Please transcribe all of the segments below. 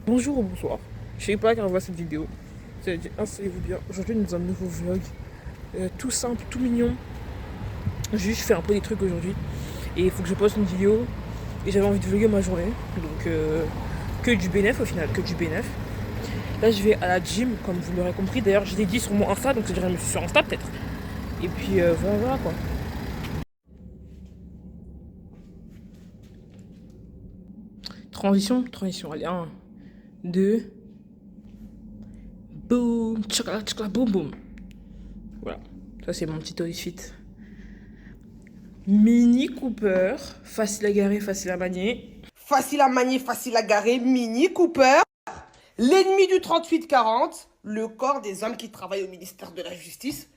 Bonjour ou bonsoir, je sais pas quand on voit cette vidéo. Installez-vous bien, aujourd'hui nous avons un nouveau vlog. Tout simple, tout mignon. Juste je fais un peu des trucs aujourd'hui. Et il faut que je poste une vidéo. Et j'avais envie de vlogger ma journée. Donc que du bénéf au final, que du bénéf. Là je vais à la gym, comme vous l'aurez compris. D'ailleurs je l'ai dit sur mon Insta, donc c'est déjà je me suis sur Insta peut-être. Et puis voilà quoi. Transition, allez, 1, 2, boum, tchakala, boum boum. Voilà, ça c'est mon petit outfit. Mini Cooper, facile à garer, facile à manier. Facile à manier, facile à garer, Mini Cooper, l'ennemi du 3840, le corps des hommes qui travaillent au ministère de la Justice.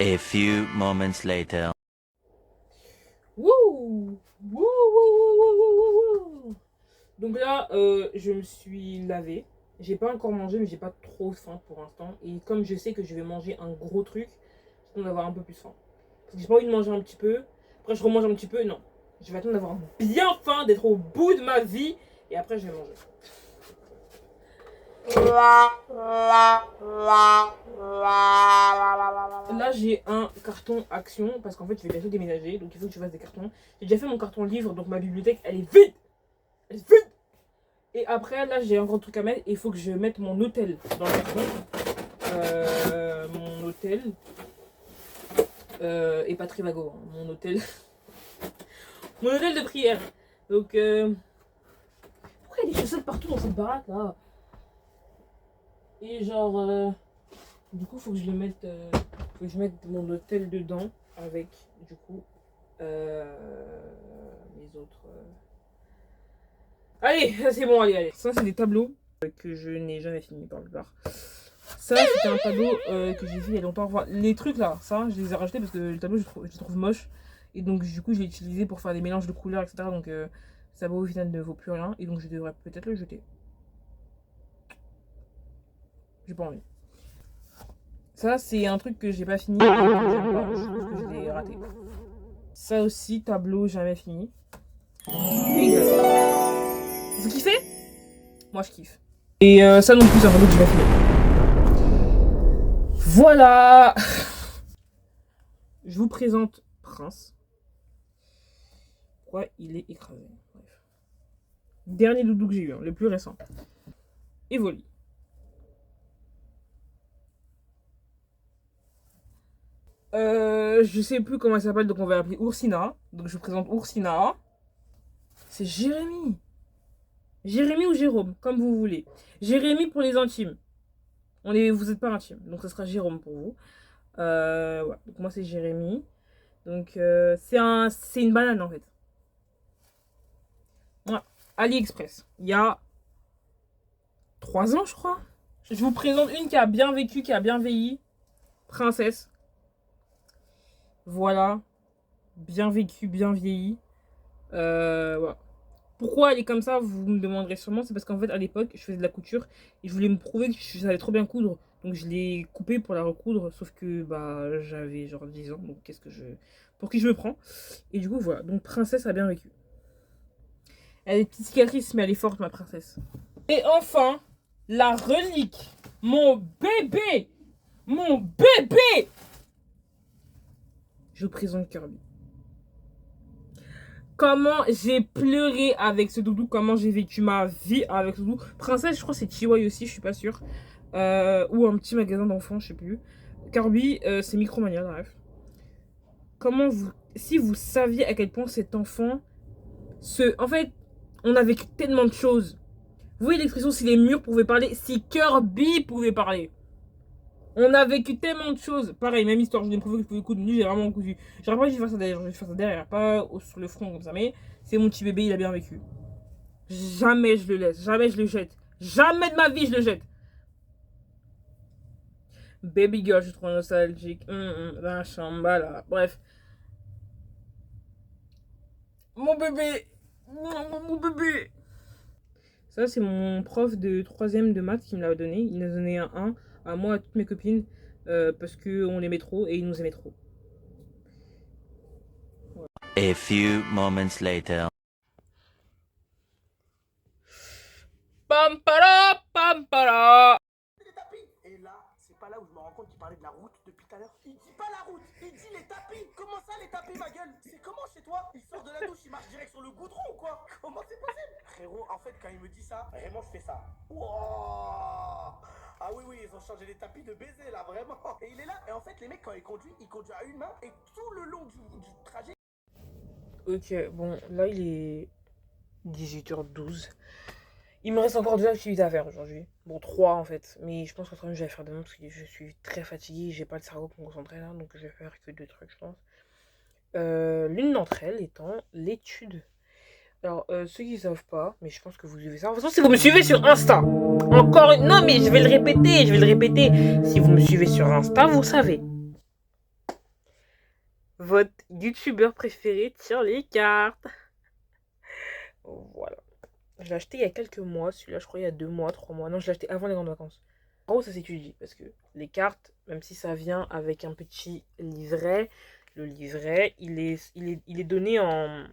A few moments later. Wouh, wouh. Donc là, je me suis lavée. J'ai pas encore mangé, mais j'ai pas trop faim pour l'instant. Et comme je sais que je vais manger un gros truc, j'attends d'avoir un peu plus faim. Parce que j'ai pas envie de manger un petit peu. Après, je remange un petit peu. Non. Je vais attendre d'avoir bien faim, d'être au bout de ma vie. Et après, je vais manger. Là, j'ai un carton action parce qu'en fait, je vais bientôt déménager. Donc, il faut que je fasse des cartons. J'ai déjà fait mon carton livre, donc ma bibliothèque, elle est vide. Elle est vide. Et après, là, j'ai un gros truc à mettre. Il faut que je mette mon hôtel dans le carton. Mon hôtel. Et pas Trivago. Hein, mon hôtel. Mon hôtel de prière. Donc, pourquoi il y a des chaussettes partout dans cette baraque là? Et genre, du coup, faut que je le mette. Faut que je mette mon hôtel dedans. Avec, du coup, les autres. Allez, ça c'est bon, allez. Ça, c'est des tableaux que je n'ai jamais fini par le bar. Ça, c'était un tableau que j'ai fait il y a longtemps. Enfin, les trucs là, ça, je les ai rachetés parce que le tableau, je les trouve moche. Et donc, du coup, je l'ai utilisé pour faire des mélanges de couleurs, etc. Donc, ça au final ne vaut plus rien. Et donc, je devrais peut-être le jeter. J'ai pas envie. Ça, c'est un truc que j'ai pas fini et que j'aime pas. Je trouve que je l'ai raté. Ça aussi, tableau jamais fini. Vous kiffez? Moi, je kiffe. Et ça non plus, c'est un tableau que j'ai pas fini. Voilà. Je vous présente Prince. Pourquoi il est écrasé? Bref. Dernier doudou que j'ai eu, hein, le plus récent. Evoli. Je sais plus comment elle s'appelle, donc on va l'appeler Oursina. Donc je vous présente Oursina. C'est Jérémy. Jérémy ou Jérôme, comme vous voulez. Jérémy pour les intimes. Vous n'êtes pas intime, donc ça sera Jérôme pour vous. Voilà. Donc moi c'est Jérémy. Donc c'est une banane en fait. Voilà. AliExpress. Il y a 3 ans je crois. Je vous présente une qui a bien vécu, qui a bien vieilli. Princesse. Voilà. Bien vécu, bien vieilli. Voilà. Pourquoi elle est comme ça, vous me demanderez sûrement. C'est parce qu'en fait, à l'époque, je faisais de la couture et je voulais me prouver que je savais trop bien coudre Donc je l'ai coupée pour la recoudre, sauf que bah j'avais genre 10 ans, donc pour qui je me prends? Et du coup voilà, donc princesse a bien vécu. Elle a des petites cicatrices, mais elle est forte, ma princesse. Et enfin, la relique. Mon bébé. Mon bébé. Je vous présente Kirby. Comment j'ai pleuré avec ce doudou, comment j'ai vécu ma vie avec ce doudou. Princesse, je crois que c'est Chihuahua aussi, je suis pas sûre. Ou un petit magasin d'enfants, je sais plus. Kirby, c'est Micromania, bref. Si vous saviez à quel point cet enfant, en fait, on a vécu tellement de choses. Vous voyez l'expression si les murs pouvaient parler, si Kirby pouvait parler. On a vécu tellement de choses. Pareil, même histoire, je l'ai prouvé que je pouvais coudre nu, j'ai vraiment cousu. J'aurais pas dû faire ça derrière, je vais faire ça derrière, pas sur le front comme ça, mais c'est mon petit bébé, il a bien vécu. Jamais je le laisse, jamais je le jette. Jamais de ma vie je le jette. Baby girl, je suis trop nostalgique. La chambala. Bref. Mon bébé. Mon bébé. Ça, c'est mon prof de 3ème de maths qui me l'a donné. Il nous a donné un 1 à moi, à toutes mes copines, parce qu'on l'aimait trop et il nous aimait trop. Ouais. A few moments later. Pampara, pampara. Et là, c'est pas là où je me rends compte qu'il parlait de la route depuis tout à l'heure. Il dit pas la route, il dit les tapis. Comment ça, les tapis, ma gueule? C'est comment chez toi? Il sort de la douche, il marche direct sur le goudron ou quoi? Comment c'est possible? Frérot, en fait, quand il me dit ça, vraiment, je fais ça. Wow. Ah oui, ils ont changé les tapis de baiser là, vraiment. Et il est là. Et en fait, les mecs, quand il conduit à une main et tout le long du trajet. Ok, bon, là il est 18h12. Il me reste encore 2 activités à faire aujourd'hui. Bon, 3 en fait. Mais je pense qu'en je vais faire demain parce que je suis très fatiguée. J'ai pas le cerveau pour me concentrer là. Donc je vais faire que 2 trucs, je pense. L'une d'entre elles étant l'étude. Alors, ceux qui ne savent pas, mais je pense que vous devez savoir. De toute façon, si vous me suivez sur Insta, encore une. Non, mais je vais le répéter. Si vous me suivez sur Insta, vous savez. Votre youtubeur préféré tire les cartes. Voilà. Je l'ai acheté il y a quelques mois. Celui-là, je crois, il y a 2 mois, 3 mois. Non, je l'ai acheté avant les grandes vacances. En gros, ça s'étudie parce que les cartes, même si ça vient avec un petit livret, le livret, il est donné en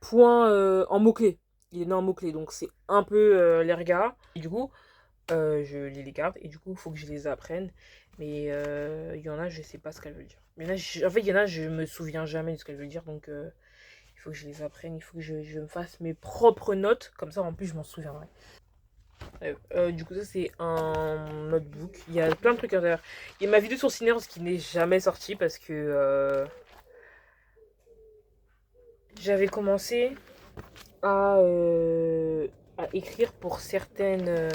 points, en mots-clés. Il est donné en mots-clés. Donc, c'est un peu l'erga. Et du coup, je lis les cartes et du coup, il faut que je les apprenne. Mais il y en a, je sais pas ce qu'elle veut dire. En fait, il y en a, je me souviens jamais de ce qu'elle veut dire. Donc, il faut que je les apprenne. Il faut que je me fasse mes propres notes. Comme ça, en plus, je m'en souviendrai. Du coup, ça, c'est un notebook. Il y a plein de trucs à l'intérieur. Il y a ma vidéo sur Cinears qui n'est jamais sortie parce que j'avais commencé à écrire pour certaines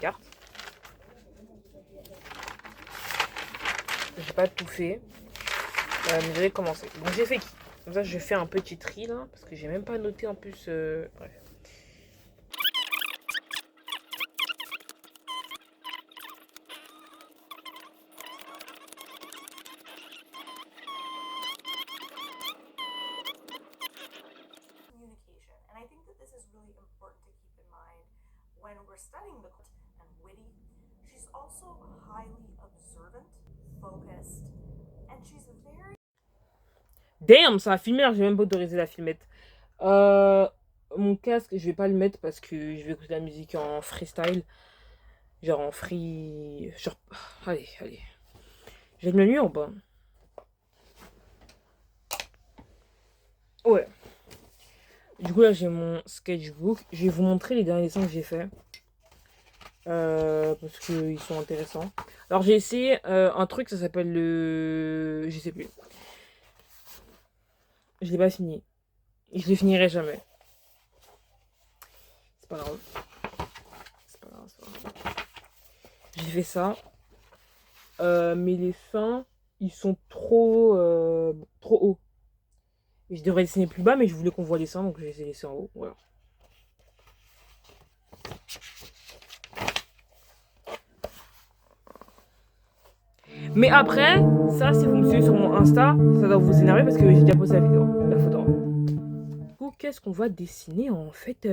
cartes. J'ai pas tout fait, mais j'avais commencé. Donc j'ai fait qui? Comme ça, je fais un petit tri là, parce que j'ai même pas noté en plus. Bref. Communication, and I think that this is really important to keep in mind when we're studying the and witty. She's also highly observant, focused, and she's very. Damn, ça a filmé, alors j'ai même pas autorisé la filmette. Mon casque, je vais pas le mettre parce que je vais écouter la musique en freestyle. Genre en free. Genre. Allez. J'ai de la nuit ou pas? Ouais. Du coup, là, j'ai mon sketchbook. Je vais vous montrer les derniers dessins que j'ai fait. Parce qu'ils sont intéressants. Alors, j'ai essayé un truc, ça s'appelle le. Je sais plus. Je l'ai pas fini. Et je le finirai jamais. C'est pas grave. J'ai fait ça. Mais les seins, ils sont trop hauts. Et je devrais dessiner plus bas, mais je voulais qu'on voit les seins, donc je les ai laissés en haut. Voilà. Mais après, ça, si vous me suivez sur mon Insta, ça doit vous énerver parce que j'ai déjà posté la photo. Du coup, qu'est-ce qu'on va dessiner en fait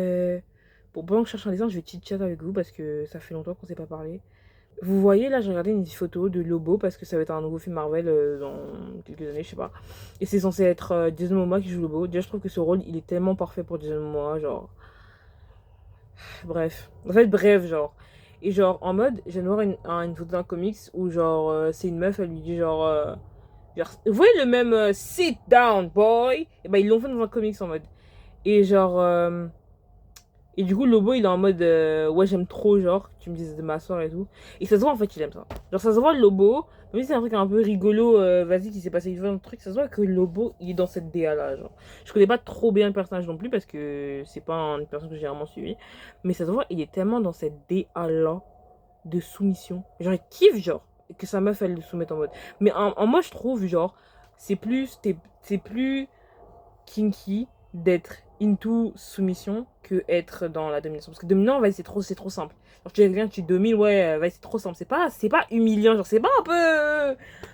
Bon, pendant que je cherche un dessin, je vais chit-chat avec vous parce que ça fait longtemps qu'on s'est pas parlé. Vous voyez, là, j'ai regardé une photo de Lobo parce que ça va être un nouveau film Marvel dans quelques années, je sais pas. Et c'est censé être Jason Momoa qui joue Lobo. Déjà, je trouve que ce rôle, il est tellement parfait pour Jason Momoa, genre... Bref. En fait, bref, genre. Et genre, en mode, j'ai voir une photo d'un comics où, genre, c'est une meuf, elle lui dit, genre, vous voyez le même sit down, boy? Et ben, ils l'ont fait dans un comics en mode. Et genre... Et du coup, Lobo, il est en mode ouais, j'aime trop, genre, tu me dises de m'asseoir et tout. Et ça se voit en fait, il aime ça. Genre, ça se voit, Lobo, même si c'est un truc un peu rigolo, vas-y, qui s'est passé une truc, ça se voit que Lobo, il est dans cette DA là, genre. Je connais pas trop bien le personnage non plus parce que c'est pas une personne que j'ai vraiment suivi. Mais ça se voit, il est tellement dans cette DA là de soumission. Genre, il kiffe, genre, que sa meuf, elle le soumette en mode. Mais en moi, je trouve, genre, c'est plus kinky d'être into soumission que être dans la domination. Parce que dominant, vas-y, c'est trop simple. Genre, tu es quelqu'un, tu domines, ouais, vas-y, c'est trop simple. C'est pas humiliant, genre, c'est pas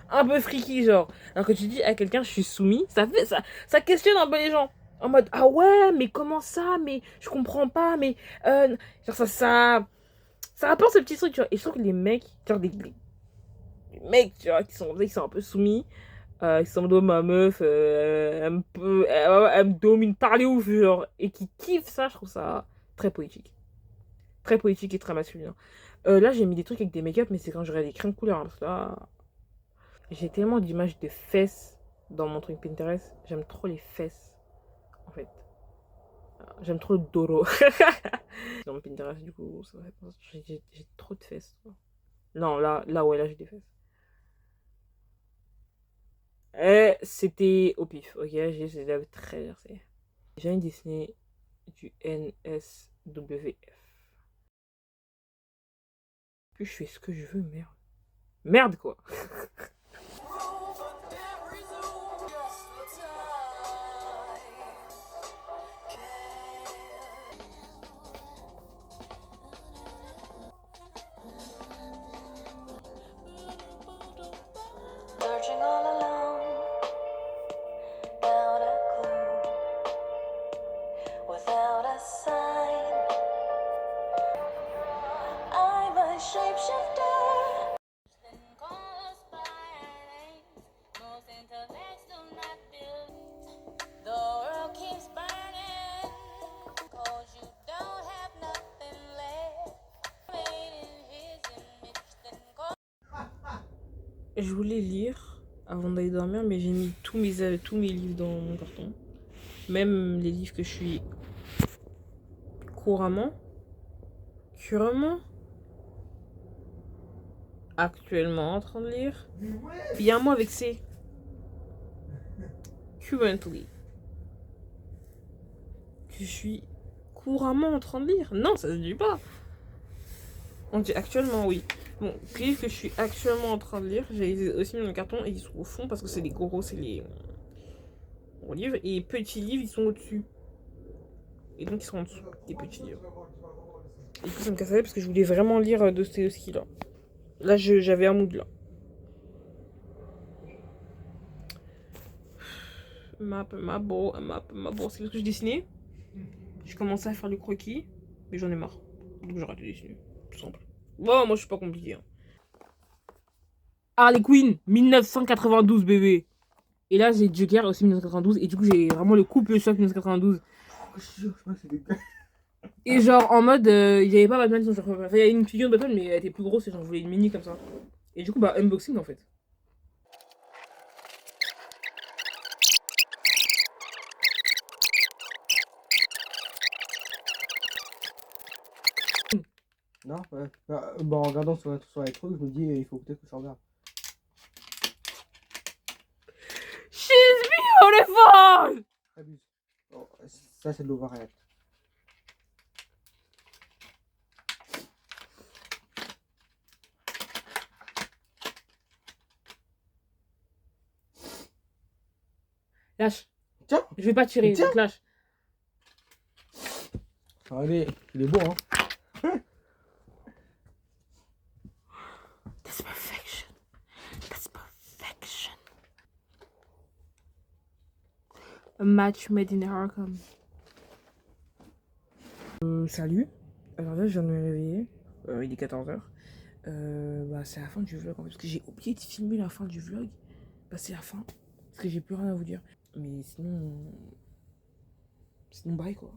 un peu freaky, genre. Alors que tu dis à quelqu'un, je suis soumis, ça questionne un peu les gens. En mode, ah ouais, mais comment ça, mais je comprends pas, mais, genre, ça apporte ce petit truc, tu vois. Et je trouve que les mecs, genre, les mecs, tu vois, qui sont un peu soumis, qui semble ma meuf, elle me domine par les ouf, genre, et qui kiffe ça, je trouve ça très poétique. Très poétique et très masculin. Là, j'ai mis des trucs avec des make-up, mais c'est quand j'aurai des crèmes couleurs, hein, parce que là, j'ai tellement d'images de fesses dans mon truc Pinterest. J'aime trop les fesses, en fait. J'aime trop le doro. Dans mon Pinterest, du coup, j'ai trop de fesses. Non, ouais, là, j'ai des fesses. C'était au pif, ok? J'ai très versé. J'ai dessiné du NSWF. Puis je fais ce que je veux, merde. Merde, quoi! Searching all alone, without a clue, without a sign. I'm a shapeshifter. Call us by our names. Most intellects do not build. The world keeps burning, 'cause you don't have nothing left. Made in his image, then call. Je voulais lire avant d'aller dormir, mais j'ai mis tous mes livres dans mon carton. Même les livres que je suis couramment, actuellement en train de lire. Il y a un mot avec C. Currently. Que je suis couramment en train de lire. Non, ça se dit pas. On dit actuellement, oui. Bon, les livres que je suis actuellement en train de lire, j'ai aussi mis dans le carton et ils sont au fond parce que c'est les gros, c'est les gros livres. Et petits livres, ils sont au-dessus. Et donc ils sont en dessous des petits livres. Et du coup, ça me casse la tête parce que je voulais vraiment lire Dostoevsky là. Là, j'avais un mood là. Ma beau, c'est ce que je dessinais. J'ai commencé à faire le croquis, mais j'en ai marre. Donc j'arrête de dessiner. Tout simple. Bon, moi je suis pas compliqué. Hein. Harley Quinn, 1992 bébé. Et là j'ai Joker aussi 1992. Et du coup j'ai vraiment le couple choc 1992. Et genre en mode, il y avait pas Batman, enfin, il y avait une figure de Batman, mais elle était plus grosse et j'en voulais une mini comme ça. Et du coup, bah, unboxing en fait. Non, ouais. En regardant sur la truc, je me dis, il faut peut-être que je regarde. She's beautiful! Abuse. Oh, ça, c'est de l'overreact. Lâche. Tiens! Je vais pas tirer, Tiens. donc lâche. Allez, il est beau, hein. That's perfection. That's perfection. A match made in Arkham. Salut. Alors là, je viens de me réveiller. Il est 14h. Bah, c'est la fin du vlog en fait, parce que j'ai oublié de filmer la fin du vlog. Bah, c'est la fin, parce que j'ai plus rien à vous dire. Mais sinon bye quoi.